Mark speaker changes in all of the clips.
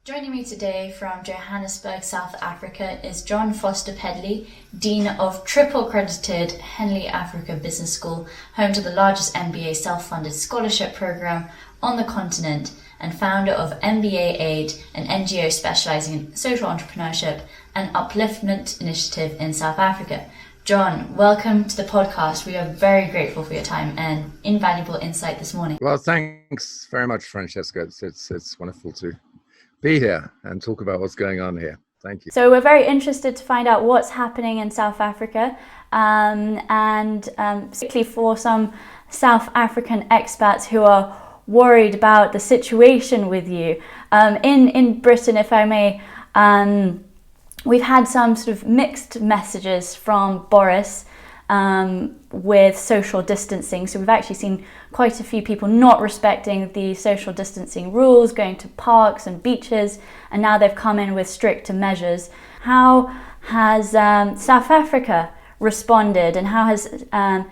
Speaker 1: Joining me today from Johannesburg, South Africa is Jon Foster-Pedley, Dean of triple accredited Henley Africa Business School, home to the largest MBA self-funded scholarship program on the continent, and founder of MBA Aid, an NGO specializing in social entrepreneurship and upliftment initiative in South Africa. Jon, welcome to the podcast. We are very grateful for your time and invaluable insight this morning.
Speaker 2: Well, thanks very much, Francesca. It's wonderful to be here and talk about what's going on here. Thank you.
Speaker 1: So we're very interested to find out what's happening in South Africa, and particularly for some South African expats who are worried about the situation with you. In Britain, if I may, we've had some sort of mixed messages from Boris with social distancing. So we've actually seen quite a few people not respecting the social distancing rules, going to parks and beaches, and now they've come in with stricter measures. How has South Africa responded, and how has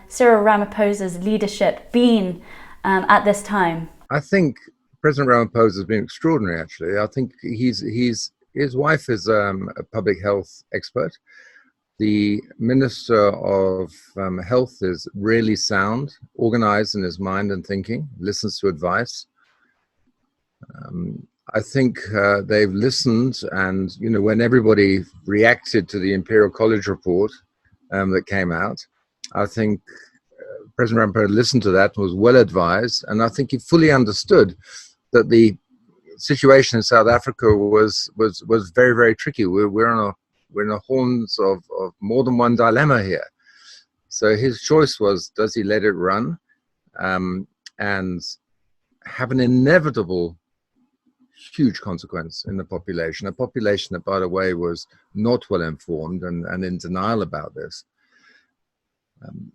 Speaker 1: Cyril Ramaphosa's leadership been at this time?
Speaker 2: I think President Ramaphosa has been extraordinary, actually. I think his wife is a public health expert. The Minister of Health is really sound, organized in his mind and thinking, listens to advice. I think they've listened, and when everybody reacted to the Imperial College report that came out, I think President Ramaphosa listened to that and was well advised, and I think he fully understood that the situation in South Africa was very, very tricky. We're in the horns of more than one dilemma here. So his choice was, does he let it run and have an inevitable huge consequence in the population, a population that, by the way, was not well informed and in denial about this?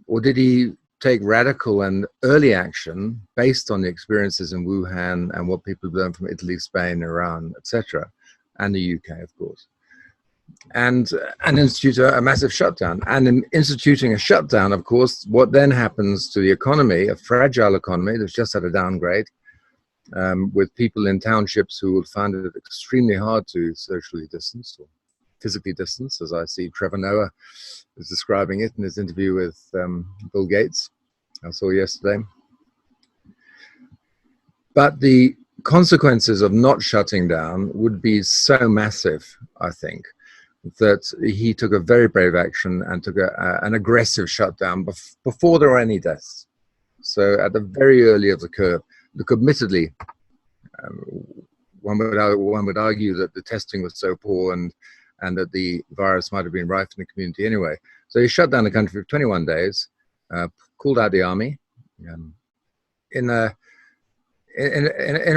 Speaker 2: Or did he take radical and early action based on the experiences in Wuhan and what people learned from Italy, Spain, Iran, etc., and the UK, of course? And institute a massive shutdown. And in instituting a shutdown, of course, what then happens to the economy, a fragile economy that's just had a downgrade, with people in townships who would find it extremely hard to socially distance or physically distance, as I see Trevor Noah is describing it in his interview with Bill Gates, I saw yesterday. But the consequences of not shutting down would be so massive, I think, that he took a very brave action and took an aggressive shutdown before there were any deaths. So at the very early of the curve, look, admittedly, one would argue that the testing was so poor and that the virus might have been rife in the community anyway. So he shut down the country for 21 days, called out the army in a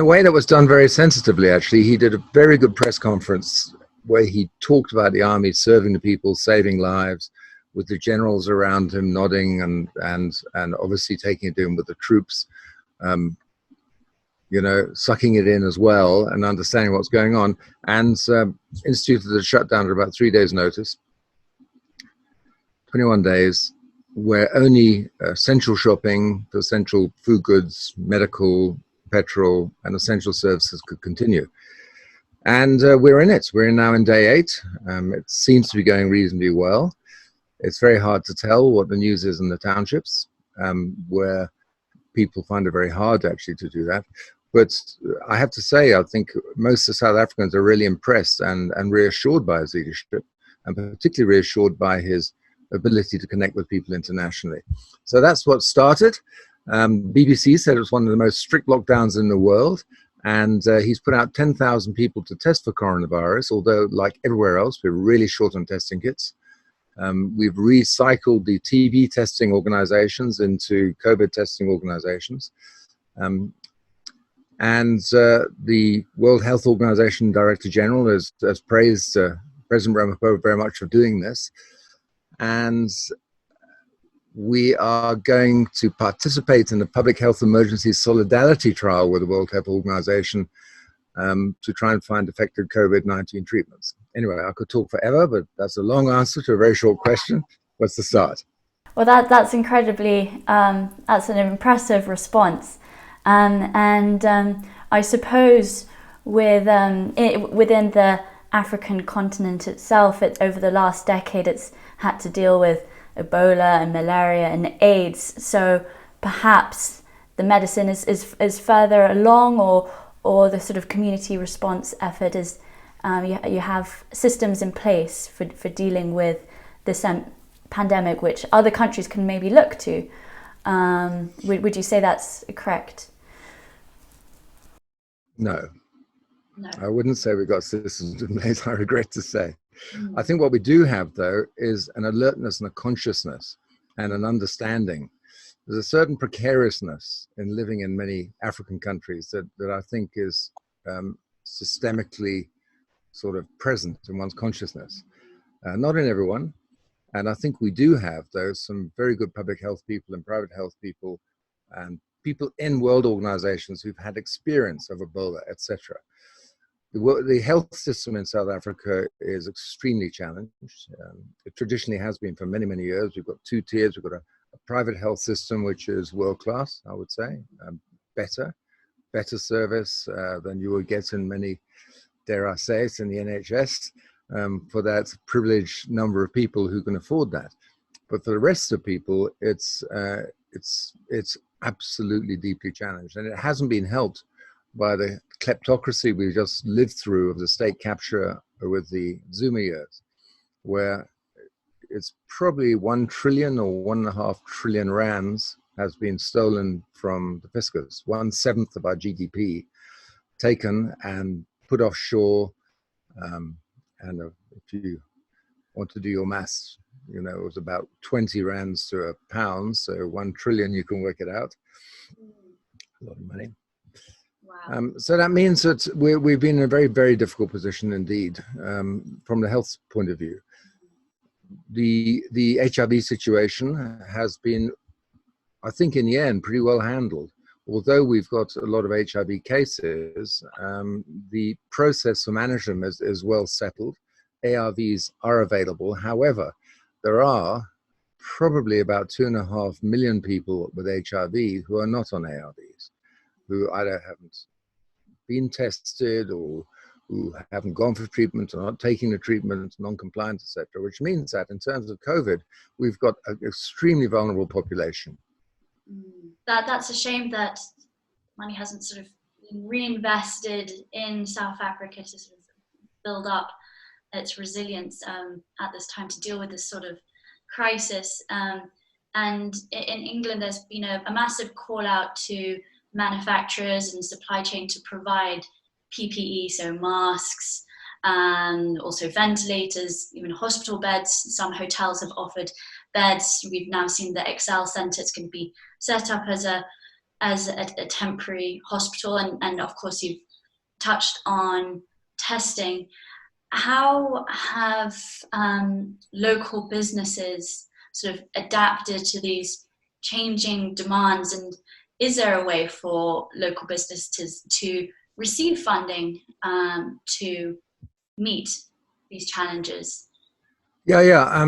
Speaker 2: way that was done very sensitively, actually. He did a very good press conference where he talked about the army serving the people, saving lives, with the generals around him nodding and obviously taking it in with the troops, sucking it in as well and understanding what's going on, and instituted a shutdown at about 3 days' notice, 21 days, where only essential shopping for essential food goods, medical, petrol, and essential services could continue. And we're in it. We're now in day 8. It seems to be going reasonably well. It's very hard to tell what the news is in the townships, where people find it very hard actually to do that. But I have to say, I think most of South Africans are really impressed and reassured by his leadership, and particularly reassured by his ability to connect with people internationally. So that's what started. BBC said it was one of the most strict lockdowns in the world. And he's put out 10,000 people to test for coronavirus, although like everywhere else, we're really short on testing kits. We've recycled the TB testing organizations into COVID testing organizations. And the World Health Organization Director General has praised President Ramaphosa very much for doing this. And we are going to participate in the Public Health Emergency Solidarity Trial with the World Health Organization to try and find effective COVID-19 treatments. Anyway, I could talk forever, but that's a long answer to a very short question. What's the start?
Speaker 1: Well, that's incredibly, that's an impressive response. I suppose within the African continent itself. Over the last decade, it's had to deal with Ebola and malaria and AIDS. So perhaps the medicine is further along, or the sort of community response effort is you have systems in place for dealing with this pandemic, which other countries can maybe look to. Would you say that's correct?
Speaker 2: No.
Speaker 1: No.
Speaker 2: I wouldn't say we've got systems in place, I regret to say. I think what we do have, though, is an alertness and a consciousness and an understanding. There's a certain precariousness in living in many African countries that I think is systemically sort of present in one's consciousness. Not in everyone. And I think we do have, though, some very good public health people and private health people and people in world organizations who've had experience of Ebola, etc. The health system in South Africa is extremely challenged. It traditionally has been for many, many years. We've got two tiers. We've got a private health system, which is world-class, I would say, better service than you would get in many, dare I say it, in the NHS, for that privileged number of people who can afford that. But for the rest of people, it's absolutely deeply challenged. And it hasn't been helped by the kleptocracy we just lived through of the state capture with the Zuma years, where it's probably 1 trillion or 1.5 trillion rands has been stolen from the fiscus, 1/7 of our GDP taken and put offshore. And if you want to do your maths, you know, it was about 20 rands to a pound, so 1 trillion, you can work it out. A lot of money.
Speaker 1: Wow.
Speaker 2: So that means that we've been in a very, very difficult position indeed, from the health point of view. The HIV situation has been, I think, in the end, pretty well handled. Although we've got a lot of HIV cases, the process for management is well settled. ARVs are available. However, there are probably about 2.5 million people with HIV who are not on ARVs, who either haven't been tested or who haven't gone for treatment or not taking the treatment, non-compliant, etc., which means that in terms of COVID, we've got an extremely vulnerable population.
Speaker 1: That's a shame that money hasn't sort of been reinvested in South Africa to sort of build up its resilience at this time to deal with this sort of crisis. And in England, there's been a massive call out to manufacturers and supply chain to provide PPE, so masks, and also ventilators, even hospital beds. Some hotels have offered beds. We've now seen the Excel Centre. It's going to be set up as a temporary hospital. And of course, you've touched on testing. How have local businesses sort of adapted to these changing demands? And is there a way for local businesses to receive funding to meet these challenges?
Speaker 2: Yeah.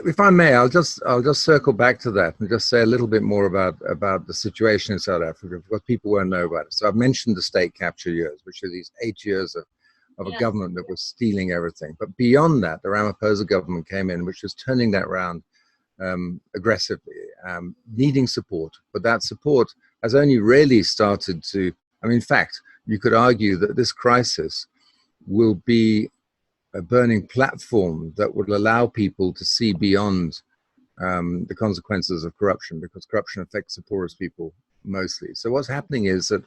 Speaker 2: If I may, I'll just circle back to that and just say a little bit more about the situation in South Africa, because people won't know about it. So I've mentioned the state capture years, which are these 8 years of a government that was stealing everything. But beyond that, the Ramaphosa government came in, which was turning that round aggressively, needing support. But that support has only really started to, in fact, you could argue that this crisis will be a burning platform that would allow people to see beyond the consequences of corruption, because corruption affects the poorest people mostly. So what's happening is that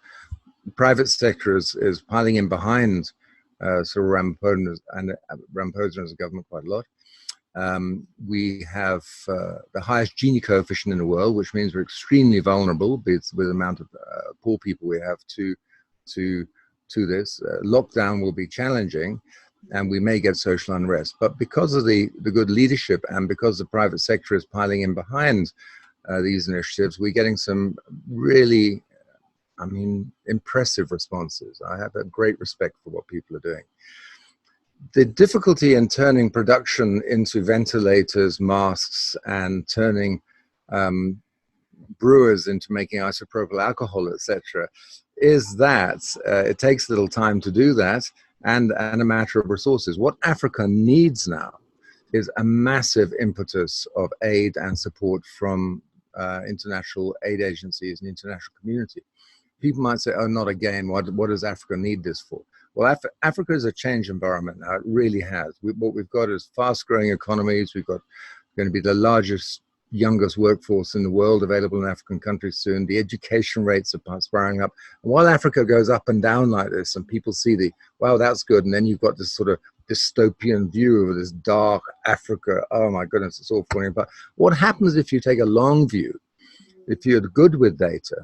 Speaker 2: the private sector is piling in behind Cyril Ramaphosa as a government quite a lot. We have the highest Gini coefficient in the world, which means we're extremely vulnerable with the amount of poor people we have to this. Lockdown will be challenging, and we may get social unrest. But because of the good leadership and because the private sector is piling in behind these initiatives, we're getting some really, impressive responses. I have a great respect for what people are doing. The difficulty in turning production into ventilators, masks, and turning brewers into making isopropyl alcohol, etc., is that it takes a little time to do that, and a matter of resources. What Africa needs now is a massive impetus of aid and support from international aid agencies and international community. People might say, oh, not again, what does Africa need this for? Well, Africa is a change environment now, it really has. What we've got is fast-growing economies. We've got going to be the largest, youngest workforce in the world available in African countries soon. The education rates are spiraling up. And while Africa goes up and down like this, and people see wow, that's good, and then you've got this sort of dystopian view of this dark Africa. Oh my goodness, it's all falling apart. What happens if you take a long view, if you're good with data,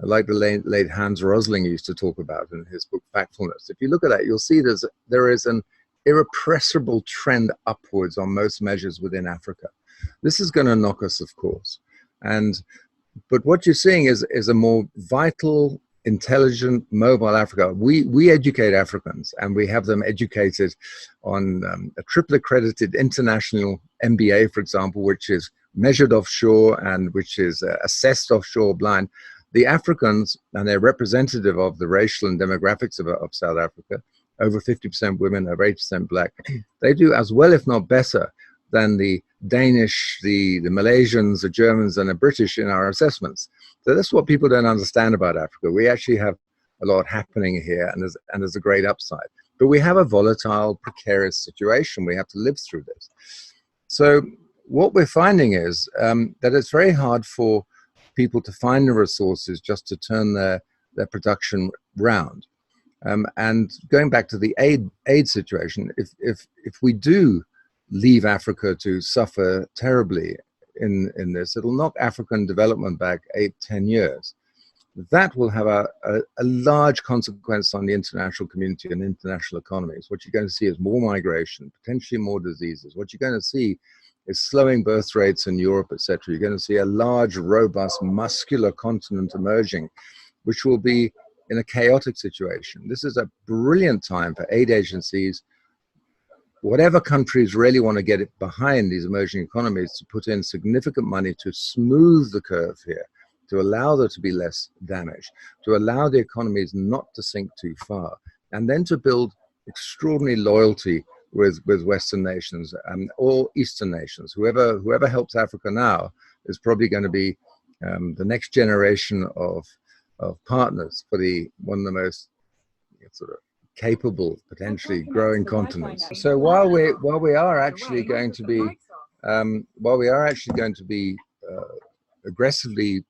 Speaker 2: like the late Hans Rosling used to talk about in his book Factfulness? If you look at that, you'll see there is an irrepressible trend upwards on most measures within Africa. This is going to knock us, of course. But what you're seeing is a more vital, intelligent, mobile Africa. We educate Africans, and we have them educated on a triple accredited international MBA, for example, which is measured offshore and which is assessed offshore blind. The Africans, and they're representative of the racial and demographics of South Africa, over 50% women, over 80% black, they do as well, if not better, than the Danish, the Malaysians, the Germans, and the British in our assessments. So that's what people don't understand about Africa. We actually have a lot happening here, and there's a great upside. But we have a volatile, precarious situation. We have to live through this. So what we're finding is that it's very hard for people to find the resources just to turn their production round. And going back to the aid situation, if we do leave Africa to suffer terribly in this, it'll knock African development back 8-10 years. That will have a large consequence on the international community and international economies. What you're going to see is more migration, potentially more diseases. What you're going to see is slowing birth rates in Europe, etc. You're going to see a large, robust, muscular continent emerging, which will be in a chaotic situation. This is a brilliant time for aid agencies, whatever countries really want to get it behind these emerging economies, to put in significant money to smooth the curve here, to allow there to be less damage, to allow the economies not to sink too far, and then to build extraordinary loyalty with Western nations and all Eastern nations. Whoever helps Africa now is probably going to be the next generation of partners for one of the most sort of capable, potentially growing continents. So while we are actually going to be aggressively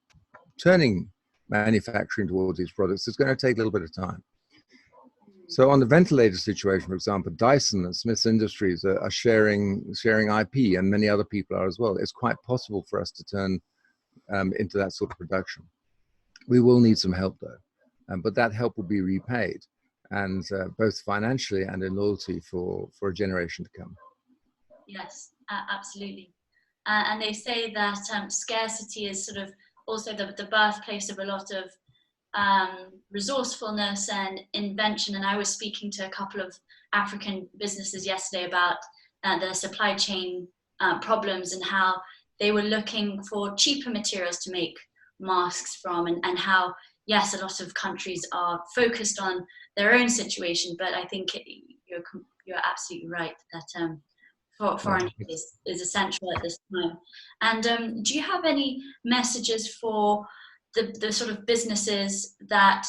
Speaker 2: turning manufacturing towards these products, it's going to take a little bit of time. So on the ventilator situation, for example, Dyson and Smiths Industries are sharing IP, and many other people are as well. It's quite possible for us to turn into that sort of production. We will need some help though, but that help will be repaid, and both financially and in loyalty for a generation to come.
Speaker 1: Yes, absolutely. And they say that scarcity is sort of also the birthplace of a lot of resourcefulness and invention. And I was speaking to a couple of African businesses yesterday about their supply chain problems and how they were looking for cheaper materials to make masks from, and how, yes, a lot of countries are focused on their own situation, but I think you're absolutely right that foreign aid is essential at this time. And do you have any messages for the sort of businesses that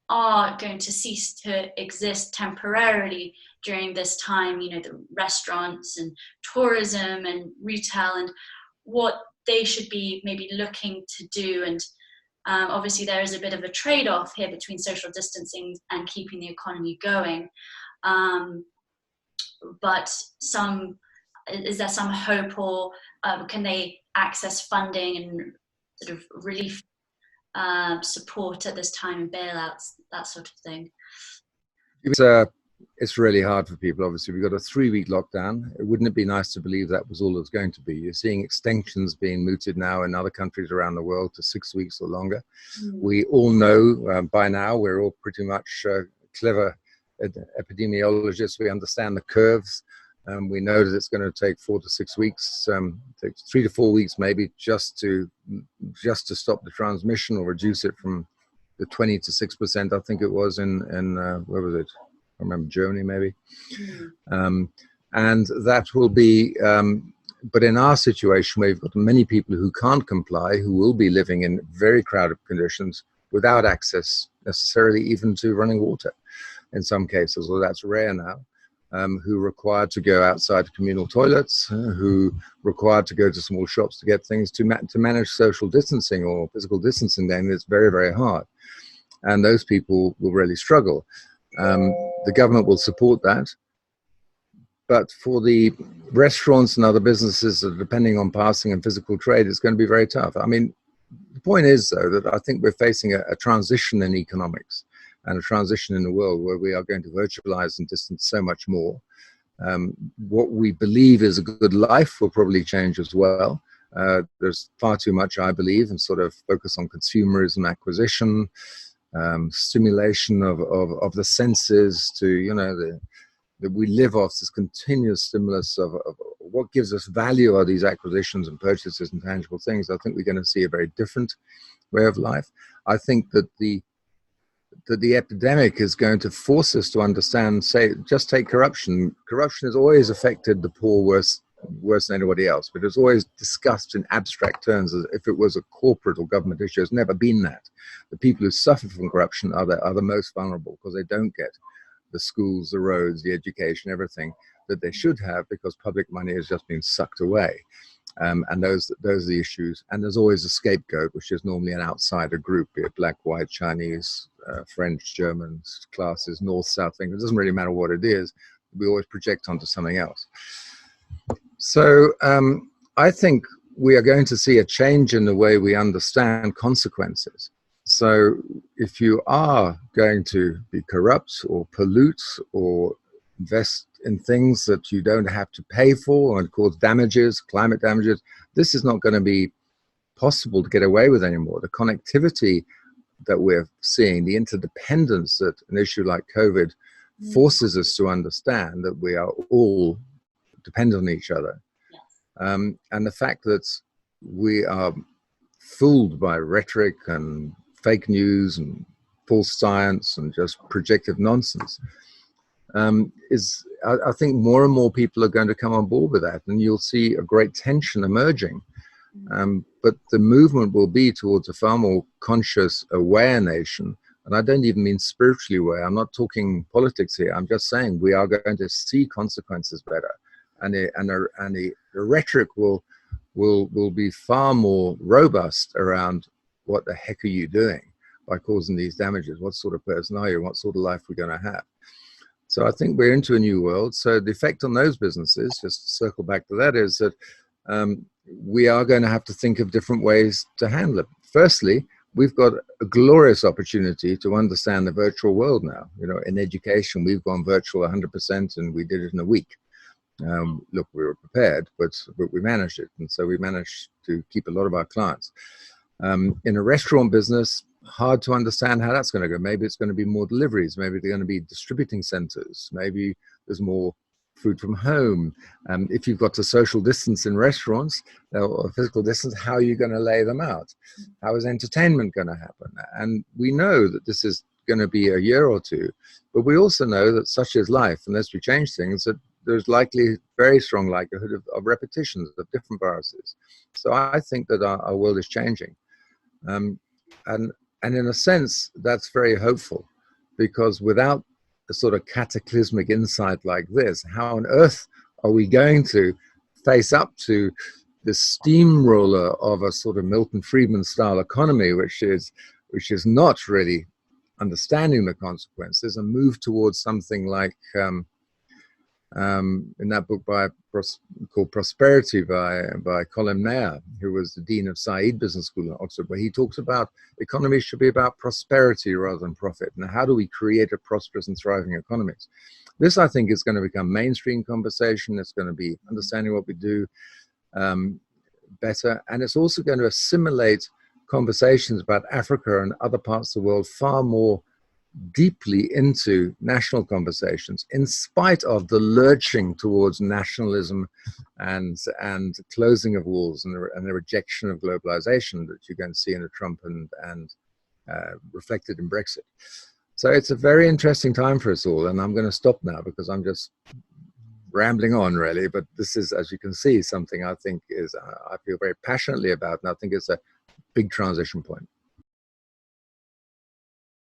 Speaker 1: are going to cease to exist temporarily during this time, the restaurants and tourism and retail, and what they should be maybe looking to do? And obviously there is a bit of a trade-off here between social distancing and keeping the economy going. But is there some hope, or can they access funding and sort of relief support at this time, and bailouts, that sort of thing?
Speaker 2: It's really hard for people. Obviously, we've got a 3-week lockdown. Wouldn't it be nice to believe that was all it was going to be? You're seeing extensions being mooted now in other countries around the world to 6 weeks or longer. We all know by now, we're all pretty much clever epidemiologists. We understand the curves. We know that it's going to take 4 to 6 weeks, takes 3 to 4 weeks maybe, just to stop the transmission or reduce it from the 20 to 6%, I think it was in where was it? I remember Germany maybe. And that will be, but in our situation, we've got many people who can't comply, who will be living in very crowded conditions without access necessarily even to running water in some cases, or that's rare now, who are required to go outside communal toilets, who are required to go to small shops to get things to manage social distancing or physical distancing. Then it's very, very hard. And those people will really struggle. The government will support that. But for the restaurants and other businesses that are depending on passing and physical trade, it's going to be very tough. I mean, the point is, though, that I think we're facing a transition in economics and a transition in the world where we are going to virtualize and distance so much more. What we believe is a good life will probably change as well. There's far too much, I believe, and sort of focus on consumerism, acquisition, stimulation of the senses to, you know, that we live off this continuous stimulus of what gives us value are these acquisitions and purchases and tangible things. I think we're going to see a very different way of life. I think that the epidemic is going to force us to understand, say, just take corruption. Corruption has always affected the poor worse than anybody else, but it's always discussed in abstract terms as if it was a corporate or government issue. It's never been that. The people who suffer from corruption are the most vulnerable because they don't get the schools, the roads, the education, everything that they should have because public money has just been sucked away. And those are the issues. And there's always a scapegoat, which is normally an outsider group, be it black, white, Chinese, French, Germans, classes, North, South, England. It doesn't really matter what it is. We always project onto something else. So I think we are going to see a change in the way we understand consequences. So if you are going to be corrupt or pollute or invest in things that you don't have to pay for and cause damages, climate damages, this is not going to be possible to get away with anymore. The connectivity that we're seeing, the interdependence that an issue like COVID forces us to understand that we are all dependent on each other. And the fact that we are fooled by rhetoric and fake news and false science and just projective nonsense I think more and more people are going to come on board with that, and you'll see a great tension emerging. But the movement will be towards a far more conscious, aware nation. And I don't even mean spiritually aware. I'm not talking politics here. I'm just saying we are going to see consequences better. And the rhetoric will be far more robust around what the heck are you doing by causing these damages? What sort of person are you? What sort of life we're going to have? So I think we're into a new world. So the effect on those businesses, just to circle back to that, is that we are going to have to think of different ways to handle it. Firstly, we've got a glorious opportunity to understand the virtual world now. You know, in education, we've gone virtual 100%, and we did it in a week. Look, we were prepared, but we managed it. And so we managed to keep a lot of our clients. In a restaurant business, hard to understand how that's going to go. Maybe it's going to be more deliveries. Maybe they're going to be distributing centers. Maybe there's more food from home. If you've got to social distance in restaurants or physical distance, how are you going to lay them out? How is entertainment going to happen? And we know that this is going to be a year or two, but we also know that such is life. Unless we change things, that there's likely very strong likelihood of repetitions of different viruses. So I think that our world is changing. And in a sense, that's very hopeful, because without a sort of cataclysmic insight like this, how on earth are we going to face up to the steamroller of a sort of Milton Friedman style economy, which is not really understanding the consequences, and move towards something like in that book called Prosperity by Colin Mayer, who was the dean of Said Business School in Oxford, where he talks about economies should be about prosperity rather than profit. Now, how do we create a prosperous and thriving economies? This, I think, is going to become mainstream conversation. It's going to be understanding what we do better. And it's also going to assimilate conversations about Africa and other parts of the world far more deeply into national conversations, in spite of the lurching towards nationalism and closing of walls and the rejection of globalization that you're going to see in the Trump and reflected in Brexit. So it's a very interesting time for us all, and I'm going to stop now because I'm just rambling on, really. But this is, as you can see, something I think is I feel very passionately about, and I think it's a big transition point.